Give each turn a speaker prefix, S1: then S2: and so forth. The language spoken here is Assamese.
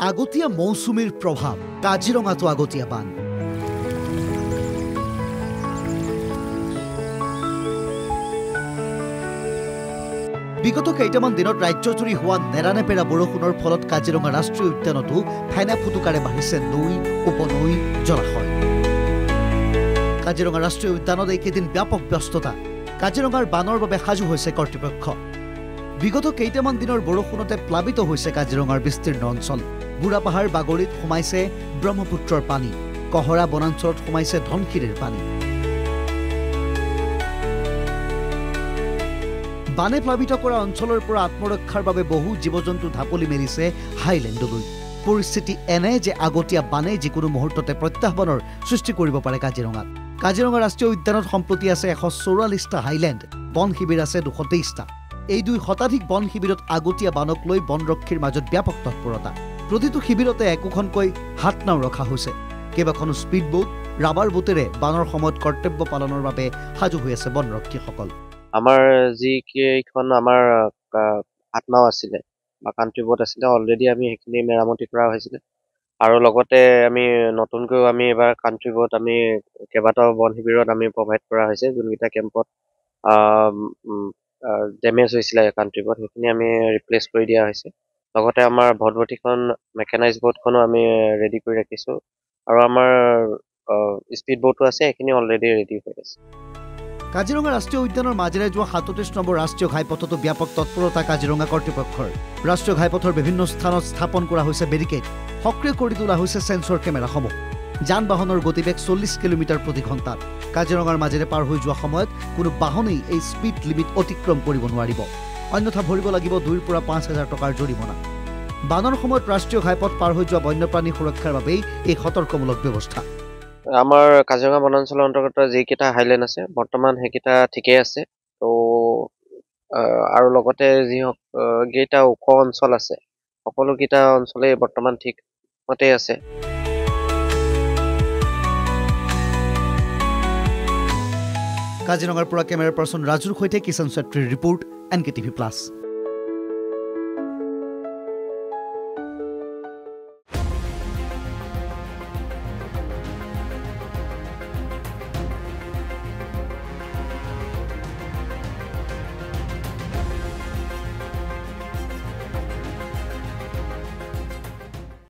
S1: আগতীয়া মৌচুমীৰ প্ৰভাৱ কাজিৰঙাতো আগতীয়া বান বিগত কেইটামান দিনত ৰাজ্যজুৰি হোৱা নেৰানেপেৰা বৰষুণৰ ফলত কাজিৰঙা ৰাষ্ট্ৰীয় উদ্যানতো ফেনা ফুটুকাৰে বাঢ়িছে নৈ উপনৈ জলাশয় কাজিৰঙা ৰাষ্ট্ৰীয় উদ্যানত এইকেইদিন ব্যাপক ব্যস্ততা কাজিৰঙাৰ বানৰ বাবে সাজু হৈছে কৰ্তৃপক্ষ বিগত কেইটামান দিনৰ বৰষুণতে প্লাবিত হৈছে কাজিৰঙাৰ বিস্তীৰ্ণ অঞ্চল বুঢ়াপাহাৰ বাগৰিত সোমাইছে ব্ৰহ্মপুত্ৰৰ পানী কহৰা বনাঞ্চলত সোমাইছে ধনশিৰিৰ পানী বানে প্লাবিত কৰা অঞ্চলৰ পৰা আত্মৰক্ষাৰ বাবে বহু জীৱ-জন্তু ঢাপলি মেলিছে হাইলেণ্ডলৈ পৰিস্থিতি এনে যে আগতীয়া বানে যিকোনো মুহূৰ্ততে প্ৰত্যাহ্বানৰ সৃষ্টি কৰিব পাৰে কাজিৰঙাত কাজিৰঙা ৰাষ্ট্ৰীয় উদ্যানত সম্প্ৰতি আছে 144টা হাইলেণ্ড বন শিবিৰ আছে 223টা এই দুই শতাধিক বন শিবিৰত আগতীয়া বানক লৈ বনৰক্ষীৰ মাজত ব্যাপক তৎপৰতা প্ৰতিটো শিবিৰতে একোখনকৈ হাতনাও ৰখা হৈছে কেইবাখনো স্পীড বোট ৰাবাৰ বোটেৰে বানৰ সময়ত কৰ্তব্য পালনৰ বাবে সাজু হৈ আছে বনৰক্ষীসকল
S2: আমাৰ যি কেইখন আমাৰ হাতনাও আছিলে বা কাণ্ট্ৰি বোট আছিলে অলৰেডি আমি সেইখিনি মেৰামতি কৰা হৈছিলে আৰু লগতে আমি নতুনকৈ আমি এবাৰ কাণ্ট্ৰি বোট আমি কেইবাটাও বন শিবিৰত আমি প্ৰভাইড কৰা হৈছে যোনকেইটা কেম্পত ডেমেজ হৈছিলে কাণ্ট্ৰি বোট সেইখিনি আমি ৰিপ্লেচ কৰি দিয়া হৈছে লগতে আমাৰ ভটভটিখন মেকানাইজ বোটখনো আমি ৰেডি কৰি ৰাখিছোঁ আৰু আমাৰ স্পীড বোটো আছে সেইখিনি অলৰেডি ৰেডি হৈ আছে
S1: কাজিৰঙা ৰাষ্ট্ৰীয় উদ্যানৰ মাজেৰে যোৱা 37 নম্বৰ ৰাষ্ট্ৰীয় ঘাইপথতো ব্যাপক তৎপৰতা কাজিৰঙা কৰ্তৃপক্ষৰ ৰাষ্ট্ৰীয় ঘাইপথৰ বিভিন্ন স্থানত স্থাপন কৰা হৈছে বেৰিকেড সক্ৰিয় কৰি তোলা হৈছে সেন্সৰ কেমেৰাসমূহ যান বাহনৰ গতিবেগ 40 কিলোমিটাৰ প্ৰতি ঘণ্টাত কাজিৰঙাৰ মাজেৰে পাৰ হৈ যোৱা সময়ত কোনো বাহনেই এই স্পীড লিমিট অতিক্ৰম কৰিব নোৱাৰিব অন্যথা ভৰিব লাগিব 2 পৰা 5,000 টকাৰ জৰিমনা বানৰ সময়ত ৰাষ্ট্ৰীয় ঘাইপথ পাৰ হৈ যোৱা বন্যপ্ৰাণী সুৰক্ষাৰ বাবেই এই সতৰ্কমূলক ব্যৱস্থা
S2: আমাৰ কাজিৰঙা বনাঞ্চলৰ অন্তৰ্গত যিকেইটা হাইলেণ্ড আছে বৰ্তমান সেইকেইটা ঠিকেই আছে তো আৰু লগতে যি কেইটা ওখ অঞ্চল আছে সকলোকেইটা অঞ্চলেই বৰ্তমান ঠিকমতে আছে
S1: কাজিৰঙাৰ পৰা কেমেৰা পাৰ্চন ৰাজুৰ সৈতে কিষাণ চেত্ৰীৰ ৰিপৰ্ট NKTV+